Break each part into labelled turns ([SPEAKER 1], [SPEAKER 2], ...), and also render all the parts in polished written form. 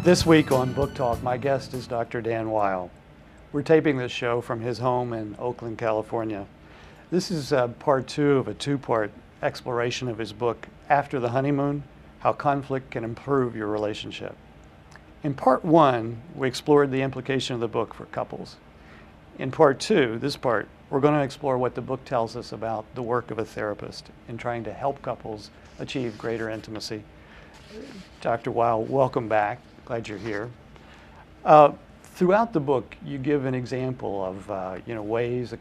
[SPEAKER 1] This week on Book Talk, my guest is Dr. Dan Weil. We're taping this show from his home in Oakland, California. This is part two of a two-part exploration of his book, After the Honeymoon, How Conflict Can Improve Your Relationship. In part one, we explored the implication of the book for couples. In part two, this part, we're going to explore what the book tells us about the work of a therapist in trying to help couples achieve greater intimacy. Dr. Weil, welcome back. Glad you're here. Throughout the book, you give an example of ways a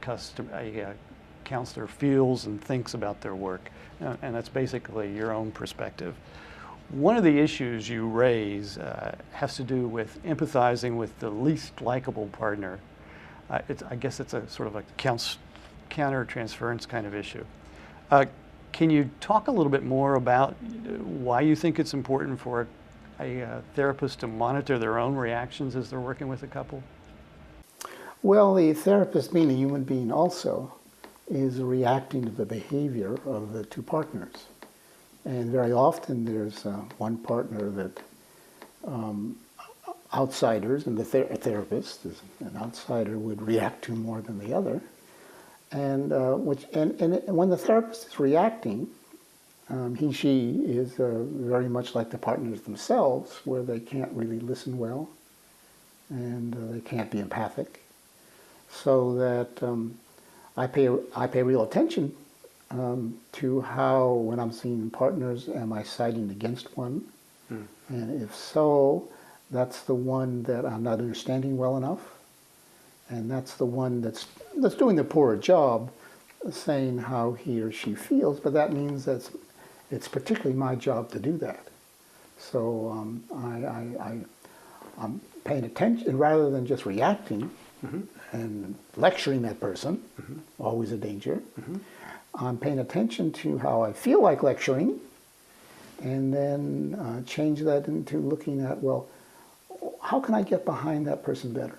[SPEAKER 1] counselor feels and thinks about their work, and that's basically your own perspective. One of the issues you raise has to do with empathizing with the least likable partner. I guess it's a sort of a counter-transference kind of issue. Can you talk a little bit more about why you think it's important for a therapist to monitor their own reactions as they're working with a couple?
[SPEAKER 2] Well, the therapist, being a human being also, is reacting to the behavior of the two partners. And very often there's one partner that outsiders, and the therapist, as an outsider, would react to more than the other. And when the therapist is reacting, he, she is very much like the partners themselves, where they can't really listen well, and they can't be empathic. So that I pay real attention to how, when I'm seeing partners, am I siding against one? And if so, that's the one that I'm not understanding well enough, and that's the one that's doing the poorer job, saying how he or she feels. But that means that it's particularly my job to do that. So I'm paying attention rather than just reacting and lecturing that person, always a danger. I'm paying attention to how I feel like lecturing, and then change that into looking at, well, how can I get behind that person better?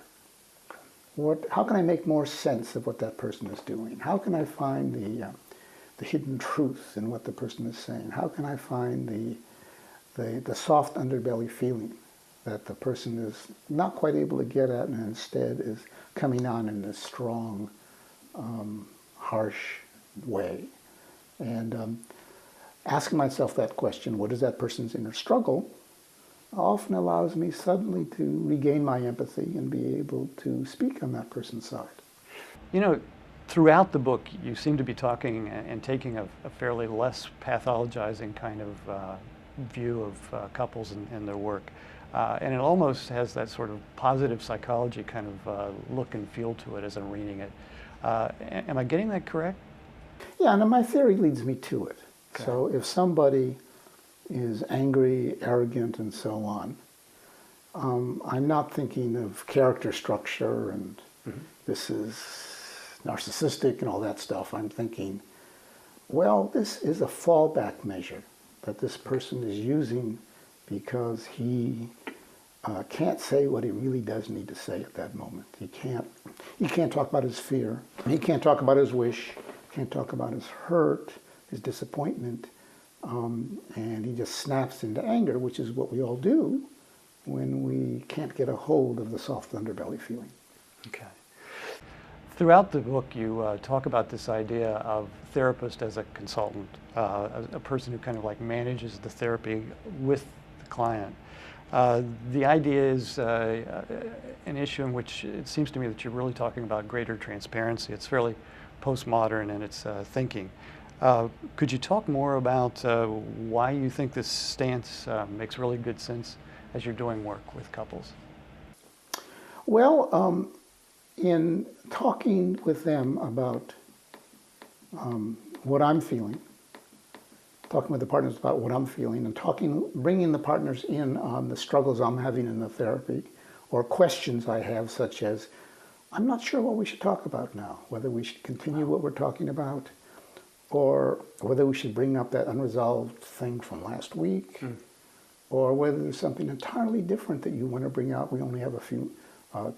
[SPEAKER 2] How can I make more sense of what that person is doing? How can I find the hidden truth in what the person is saying? How can I find the soft underbelly feeling that the person is not quite able to get at, and instead is coming on in this strong, harsh way? And asking myself that question, what is that person's inner struggle, often allows me suddenly to regain my empathy and be able to speak on that person's side.
[SPEAKER 1] You know, throughout the book, you seem to be talking and taking a fairly less pathologizing kind of view of couples and their work. And it almost has that sort of positive psychology kind of look and feel to it as I'm reading it. Am I getting that correct?
[SPEAKER 2] Yeah, and my theory leads me to it. Okay. So if somebody is angry, arrogant, and so on, I'm not thinking of character structure and this is narcissistic and all that stuff. I'm thinking, well, this is a fallback measure that this person is using because he can't say what he really does need to say at that moment. He can't talk about his fear. He can't talk about his wish. Can't talk about his hurt, his disappointment. And he just snaps into anger, which is what we all do when we can't get a hold of the soft underbelly feeling.
[SPEAKER 1] Okay. Throughout the book, you talk about this idea of therapist as a consultant, a person who kind of like manages the therapy with the client. The idea is an issue in which it seems to me that you're really talking about greater transparency. It's fairly postmodern in its thinking. Could you talk more about why you think this stance makes really good sense as you're doing work with couples?
[SPEAKER 2] Well, in talking with them about what I'm feeling, talking with the partners about what I'm feeling, and bringing the partners in on the struggles I'm having in the therapy, or questions I have, such as, I'm not sure what we should talk about now, whether we should continue what we're talking about, or whether we should bring up that unresolved thing from last week, or whether there's something entirely different that you want to bring out. We only have a few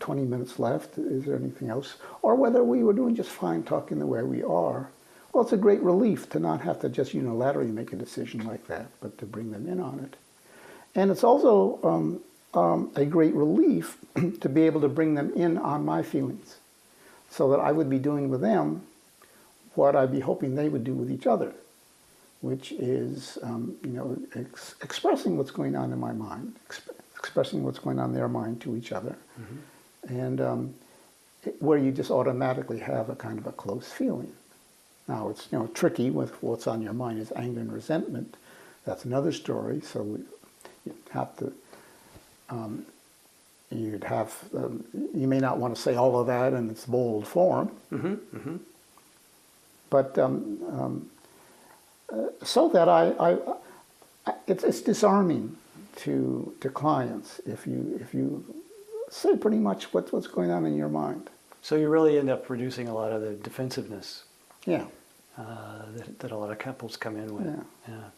[SPEAKER 2] 20 minutes left. Is there anything else? Or whether we were doing just fine talking the way we are. Well, it's a great relief to not have to just unilaterally make a decision like that, but to bring them in on it. And it's also a great relief to be able to bring them in on my feelings, so that I would be doing with them what I'd be hoping they would do with each other, which is, expressing what's going on in my mind, expressing what's going on in their mind to each other, and where you just automatically have a kind of a close feeling. Now, it's tricky with what's on your mind is anger and resentment. That's another story. So you have to, you may not want to say all of that in its bold form, but so that it's disarming to clients if you say pretty much what's going on in your mind.
[SPEAKER 1] So you really end up reducing a lot of the defensiveness.
[SPEAKER 2] Yeah.
[SPEAKER 1] That a lot of couples come in with.
[SPEAKER 2] Yeah.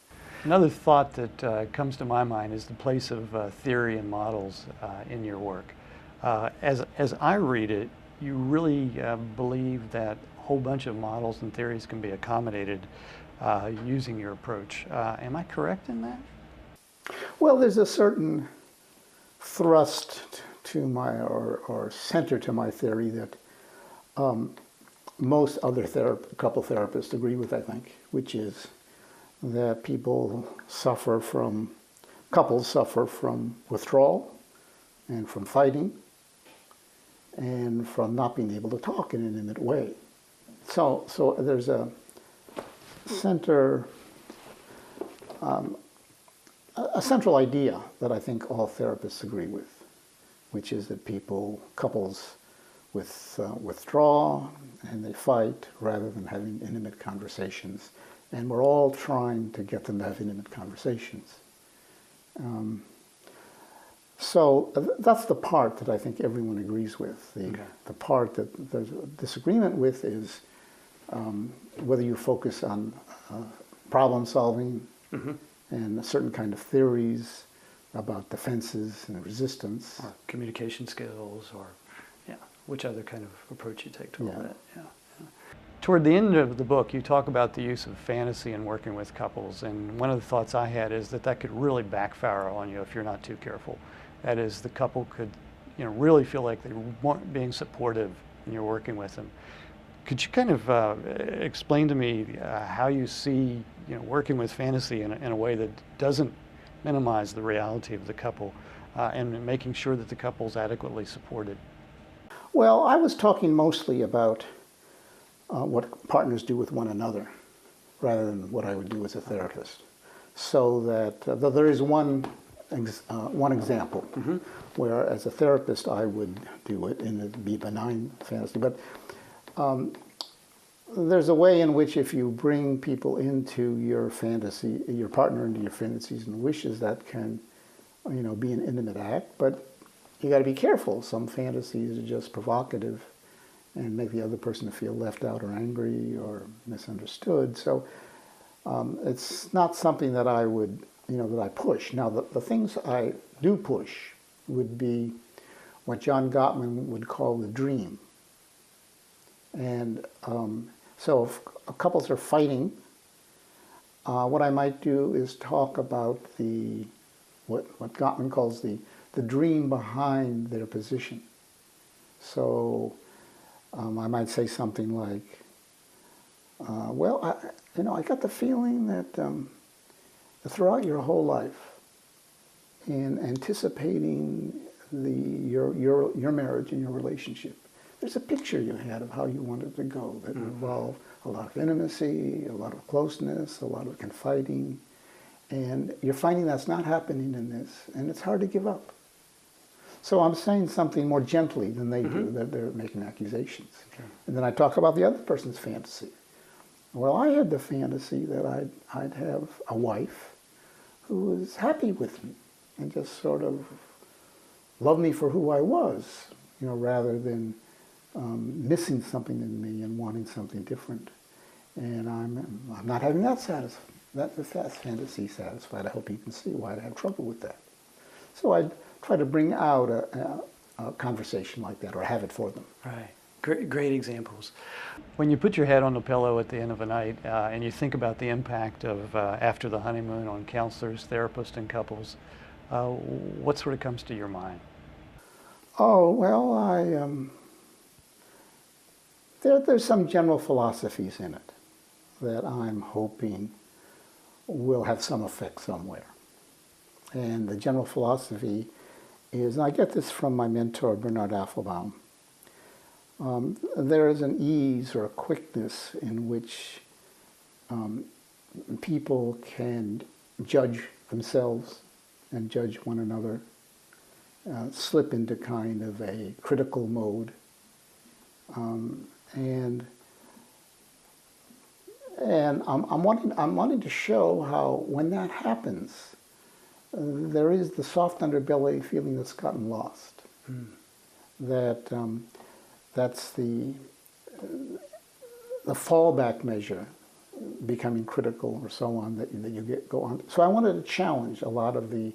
[SPEAKER 1] Another thought that comes to my mind is the place of theory and models in your work. As I read it, you really believe that a whole bunch of models and theories can be accommodated using your approach. Am I correct in that?
[SPEAKER 2] Well, there's a certain thrust to my, or center to my theory that most other couple therapists agree with, I think, which is that couples suffer from withdrawal and from fighting and from not being able to talk in an intimate way. So there's a central idea that I think all therapists agree with, which is that couples withdraw and they fight rather than having intimate conversations. And we're all trying to get them to have intimate conversations. So that's the part that I think everyone agrees with. The part that there's a disagreement with is whether you focus on problem solving and a certain kind of theories about defenses and resistance.
[SPEAKER 1] Or communication skills, or which other kind of approach you take to all that. Toward the end of the book, you talk about the use of fantasy in working with couples, and one of the thoughts I had is that could really backfire on you if you're not too careful. That is, the couple could, really feel like they weren't being supportive when you're working with them. Could you kind of explain to me how you see, working with fantasy in a way that doesn't minimize the reality of the couple, and making sure that the couple's adequately supported?
[SPEAKER 2] Well, I was talking mostly about what partners do with one another, rather than what I would do as a therapist. So that though there is one example where, as a therapist, I would do it, and it'd be benign fantasy. But there's a way in which, if you bring people into your fantasy, your partner into your fantasies and wishes, that can, be an intimate act. But you got to be careful. Some fantasies are just provocative and make the other person feel left out or angry or misunderstood. So it's not something that I would, that I push. Now, the things I do push would be what John Gottman would call the dream. And so if couples are fighting, what I might do is talk about what Gottman calls the dream behind their position. So I might say something like, I got the feeling that throughout your whole life, in anticipating your marriage and your relationship, there's a picture you had of how you wanted to go that involved a lot of intimacy, a lot of closeness, a lot of confiding, and you're finding that's not happening in this, and it's hard to give up. So I'm saying something more gently than they do, that they're making accusations. Okay. And then I talk about the other person's fantasy. Well, I had the fantasy that I'd have a wife who was happy with me and just sort of loved me for who I was, rather than missing something in me and wanting something different. And I'm not having that fantasy satisfied. I hope you can see why I have trouble with that. So I try to bring out a conversation like that, or have it for them.
[SPEAKER 1] Right. Great examples. When you put your head on the pillow at the end of a night and you think about the impact of after the honeymoon on counselors, therapists, and couples, what sort of comes to your mind?
[SPEAKER 2] Oh, well, there's some general philosophies in it that I'm hoping will have some effect somewhere. And the general philosophy is, and I get this from my mentor, Bernard Affelbaum, there is an ease or a quickness in which people can judge themselves and judge one another, slip into kind of a critical mode, and I'm wanting to show how when that happens, there is the soft underbelly feeling that's gotten lost. That that's the fallback measure, becoming critical or so on, that you go on. So I wanted to challenge a lot of the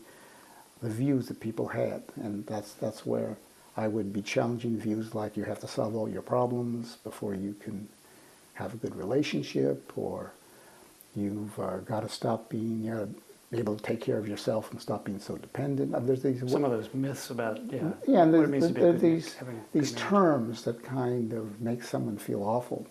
[SPEAKER 2] views that people had, and that's where I would be challenging views like you have to solve all your problems before you can have a good relationship, or you've got to stop being able to take care of yourself and stop being so dependent. There's
[SPEAKER 1] Some of those myths about
[SPEAKER 2] and
[SPEAKER 1] what it means to be a good,
[SPEAKER 2] these terms that kind of make someone feel awful,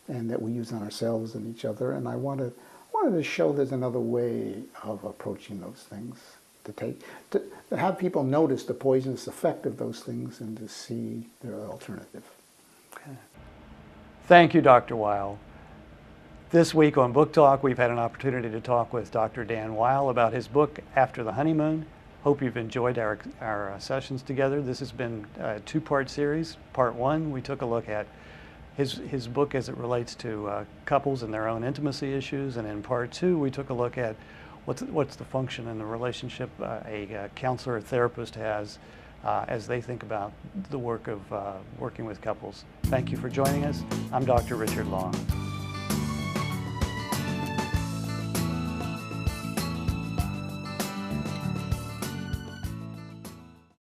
[SPEAKER 2] and that we use on ourselves and each other. And I wanted to show there's another way of approaching those things, to have people notice the poisonous effect of those things and to see their alternative.
[SPEAKER 1] Okay. Thank you, Dr. Weil. This week on Book Talk, we've had an opportunity to talk with Dr. Dan Weil about his book, After the Honeymoon. Hope you've enjoyed our sessions together. This has been a two-part series. Part one, we took a look at his book as it relates to couples and their own intimacy issues. And in part two, we took a look at what's the function in the relationship a counselor or therapist has as they think about the work of working with couples. Thank you for joining us. I'm Dr. Richard Long.